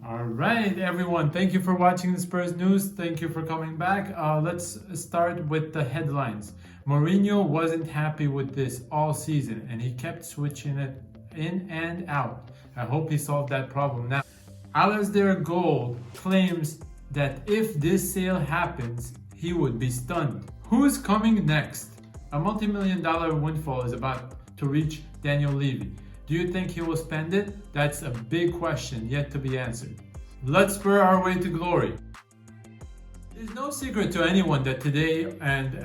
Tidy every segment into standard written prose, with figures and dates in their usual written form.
All right, everyone. Thank you for watching the Spurs news. Thank you for coming back. Let's start with the headlines. Mourinho wasn't happy with this all season, and he kept switching it in and out. I hope he solved that problem now. Alasdair Gold claims that if this sale happens, he would be stunned. Who's coming next? A multi-million-dollar windfall is about to reach Daniel Levy. Do you think he will spend it? That's a big question yet to be answered. Let's spur our way to glory. It's no secret to anyone that today and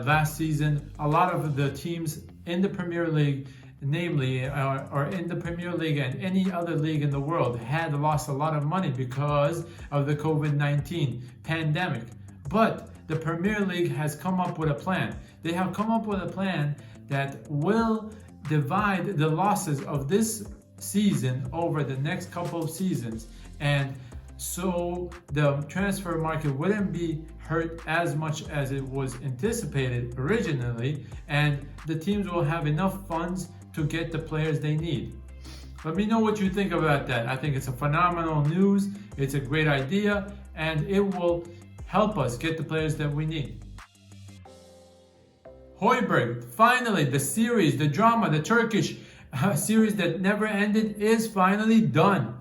last season, a lot of the teams in the Premier League, namely, or in the Premier League and any other league in the world, had lost a lot of money because of the COVID-19 pandemic. But the Premier League has come up with a plan. They have come up with a plan that will divide the losses of this season over the next couple of seasons, and so the transfer market wouldn't be hurt as much as it was anticipated originally, and the teams will have enough funds to get the players they need. Let me know what you think about that. I think it's a phenomenal news. It's a great idea, and it will help us get the players that we need. Højbjerg, finally, the series, the drama, the Turkish series that never ended is finally done.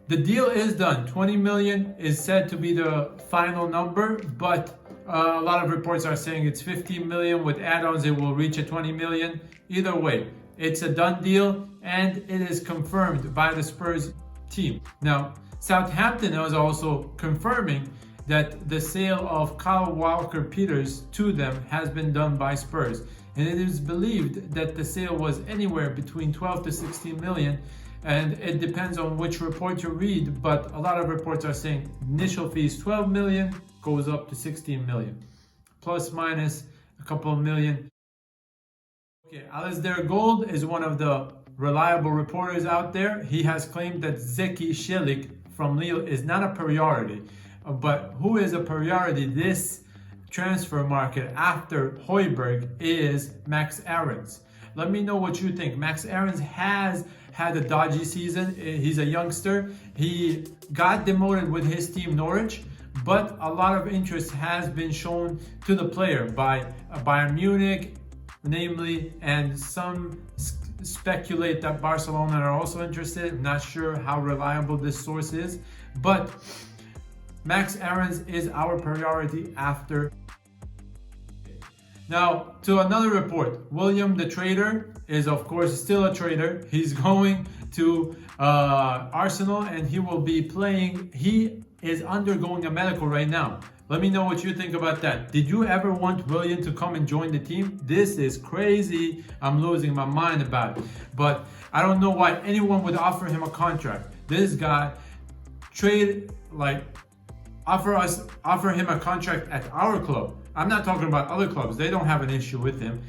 The deal is done. 20 million is said to be the final number, but a lot of reports are saying it's 15 million. With add-ons, it will reach a 20 million. Either way, it's a done deal, and it is confirmed by the Spurs team. Now, Southampton is also confirming that the sale of Kyle Walker-Peters to them has been done by Spurs. And it is believed that the sale was anywhere between 12 to 16 million. And it depends on which report you read, but a lot of reports are saying initial fees 12 million, goes up to 16 million. Plus minus a couple of million. Okay, Alasdair Gold is one of the reliable reporters out there. He has claimed that Zeki Çelik from Lille is not a priority. But who is a priority this transfer market after Højbjerg is Max Aarons. Let me know what you think. Max Aarons has had a dodgy season. He's a youngster. He got demoted with his team Norwich, but a lot of interest has been shown to the player by Bayern Munich, namely, and some speculate that Barcelona are also interested. I'm not sure how reliable this source is, but Max Aarons is our priority after. Now, to another report, William the Trader is of course still a trader. He's going to Arsenal and he will be playing. He is undergoing a medical right now. Let me know what you think about that. Did you ever want William to come and join the team? This is crazy. I'm losing my mind about it. But I don't know why anyone would offer him a contract. This guy offer him a contract at our club. I'm not talking about other clubs. They don't have an issue with him.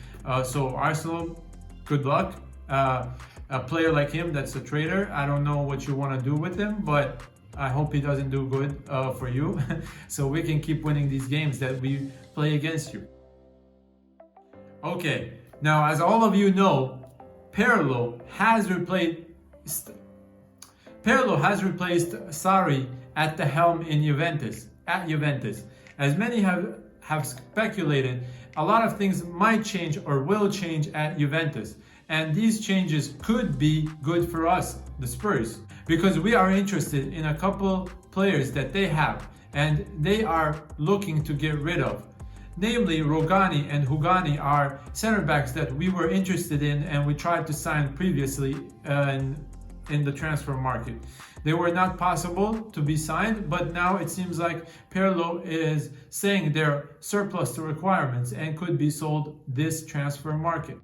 So Arsenal, good luck. A player like him that's a trader, I don't know what you want to do with him, but I hope he doesn't do good for you. So we can keep winning these games that we play against you. Okay, now as all of you know, Pirlo has replaced Sarri at the helm in Juventus. As many have speculated, a lot of things might change or will change at Juventus. And these changes could be good for us, the Spurs, because we are interested in a couple players that they have and they are looking to get rid of. Namely, Rogani and Hugani are center backs that we were interested in and we tried to sign previously in the transfer market. They were not possible to be signed, but now it seems like Pirlo is saying they're surplus to requirements and could be sold this transfer market.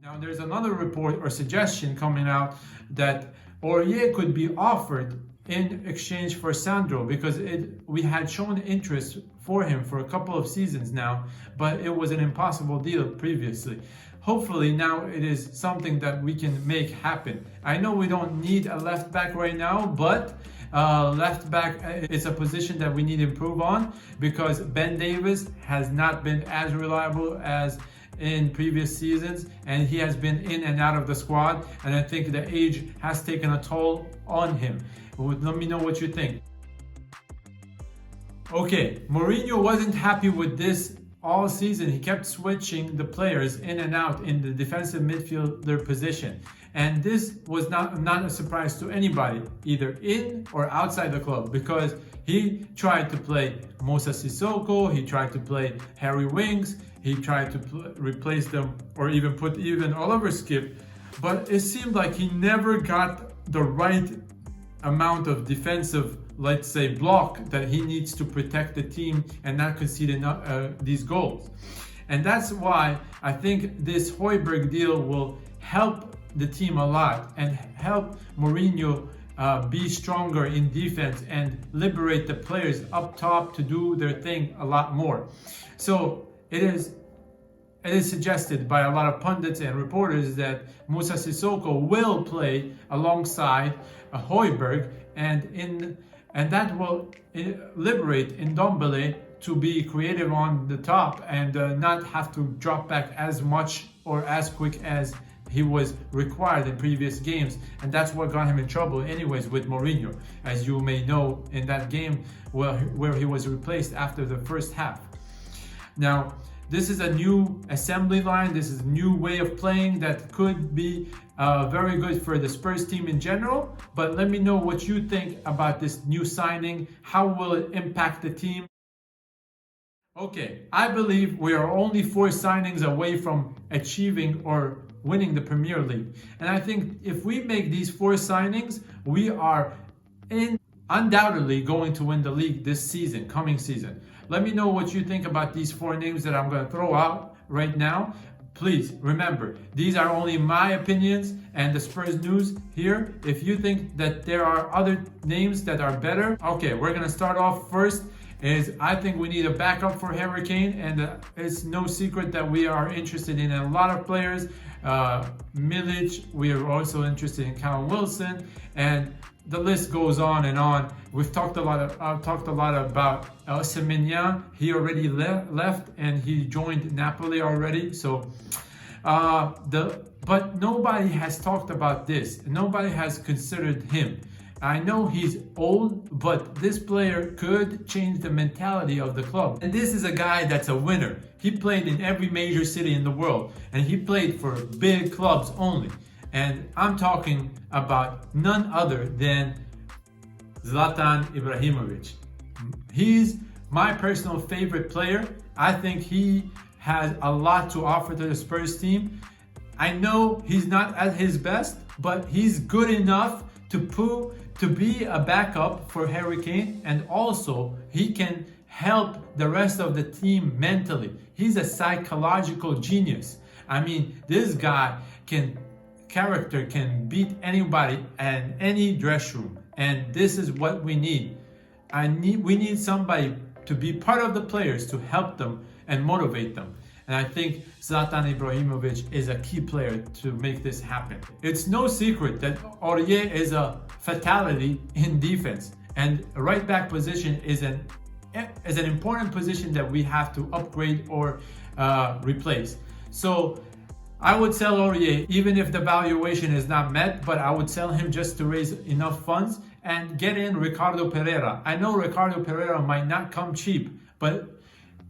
Now there's another report or suggestion coming out that Aurier could be offered in exchange for Sandro, because we had shown interest for him for a couple of seasons now, but it was an impossible deal previously. Hopefully now it is something that we can make happen. I know we don't need a left back right now, but left back is a position that we need to improve on, because Ben Davies has not been as reliable as in previous seasons, and he has been in and out of the squad, and I think the age has taken a toll on him. Let me know what you think. Okay, Mourinho wasn't happy with this all season. He kept switching the players in and out in the defensive midfielder position. And this was not a surprise to anybody, either in or outside the club, because he tried to play Moussa Sissoko, he tried to play Harry Winks, he tried to replace them or even put Oliver Skip, but it seemed like he never got the right amount of defensive, let's say, block that he needs to protect the team and not concede these goals. And that's why I think this Højbjerg deal will help the team a lot and help Mourinho be stronger in defense and liberate the players up top to do their thing a lot more. So it is suggested by a lot of pundits and reporters that Moussa Sissoko will play alongside Højbjerg, and that will liberate Ndombele to be creative on the top and not have to drop back as much or as quick as he was required in previous games. And that's what got him in trouble anyways with Mourinho, as you may know, in that game where he was replaced after the first half. Now, this is a new assembly line. This is a new way of playing that could be very good for the Spurs team in general. But let me know what you think about this new signing. How will it impact the team? Okay, I believe we are only 4 signings away from achieving or winning the Premier League. And I think if we make these 4 signings, we are undoubtedly going to win the league this season, coming season. Let me know what you think about these 4 names that I'm going to throw out right now. Please remember, these are only my opinions and the Spurs news here. If you think that there are other names that are better, okay, we're going to start off first. I think we need a backup for Harry Kane, and it's no secret that we are interested in a lot of players. Milic, we are also interested in Callum Wilson, and the list goes on and on. We've talked a lot about Osimhen. He already left and he joined Napoli already. So, but nobody has talked about this. Nobody has considered him. I know he's old, but this player could change the mentality of the club. And this is a guy that's a winner. He played in every major city in the world, and he played for big clubs only. And I'm talking about none other than Zlatan Ibrahimovic. He's my personal favorite player. I think he has a lot to offer to the Spurs team. I know he's not at his best, but he's good enough to be a backup for Harry Kane, and also he can help the rest of the team mentally. He's a psychological genius. I mean, this guy can beat anybody in any dress room, and this is what we need. We need somebody to be part of the players to help them and motivate them. And I think Zlatan Ibrahimovic is a key player to make this happen. It's no secret that Aurier is a fatality in defense, and right back position is an important position that we have to upgrade or replace. So I would sell Aurier even if the valuation is not met, but I would sell him just to raise enough funds and get in Ricardo Pereira. I know Ricardo Pereira might not come cheap, but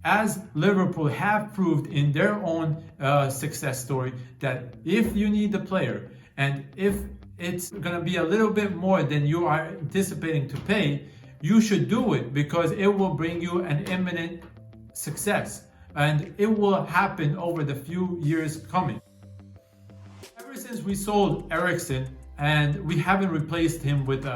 as Liverpool have proved in their own success story, that if you need the player and if it's going to be a little bit more than you are anticipating to pay, you should do it, because it will bring you an imminent success, and it will happen over the few years coming. Ever since we sold Eriksen and we haven't replaced him with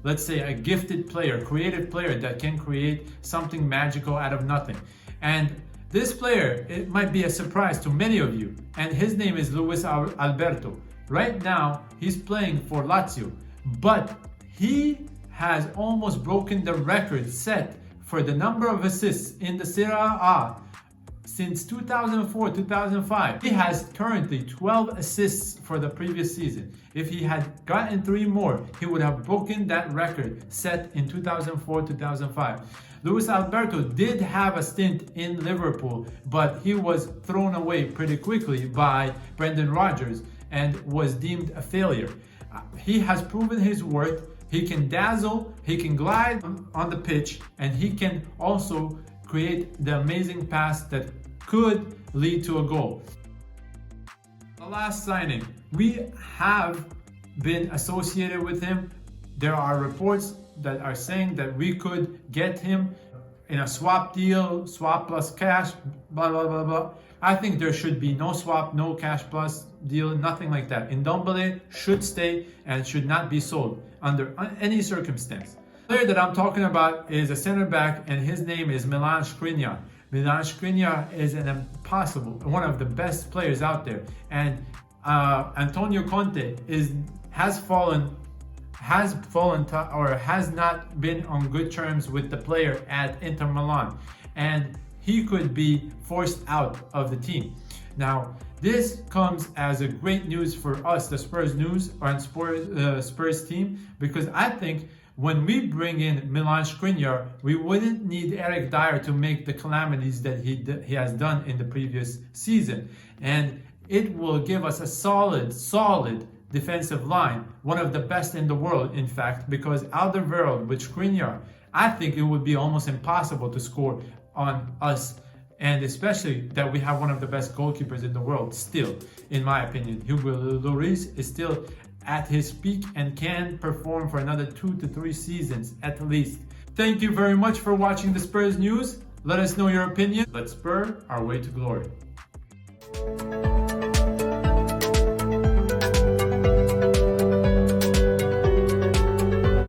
let's say a gifted player, creative player that can create something magical out of nothing. And this player, it might be a surprise to many of you, and his name is Luis Alberto. Right now, he's playing for Lazio, but he has almost broken the record set for the number of assists in the Serie A since 2004-2005. He has currently 12 assists for the previous season. If he had gotten 3 more, he would have broken that record set in 2004-2005. Luis Alberto did have a stint in Liverpool, but he was thrown away pretty quickly by Brendan Rodgers and was deemed a failure. He has proven his worth. He can dazzle, he can glide on the pitch, and he can also create the amazing pass that could lead to a goal. The last signing, we have been associated with him. There are reports that are saying that we could get him in a swap deal, swap plus cash, blah, blah, blah, blah. I think there should be no swap, no cash plus deal, nothing like that. Ndombele should stay and should not be sold under any circumstance. The player that I'm talking about is a center back, and his name is Milan Skriniar. Milan Skriniar is one of the best players out there. And Antonio Conte has not been on good terms with the player at Inter Milan, and he could be forced out of the team. Now, this comes as a great news for us, the Spurs team, because I think when we bring in Milan Skriniar, we wouldn't need Eric Dyer to make the calamities that he has done in the previous season, and it will give us a solid defensive line, one of the best in the world, in fact, because Alderweireld with Skriniar, I think it would be almost impossible to score on us, and especially that we have one of the best goalkeepers in the world still, in my opinion. Hugo Lloris is still at his peak and can perform for another 2 to 3 seasons at least. Thank you very much for watching the Spurs news. Let us know your opinion. Let's spur our way to glory.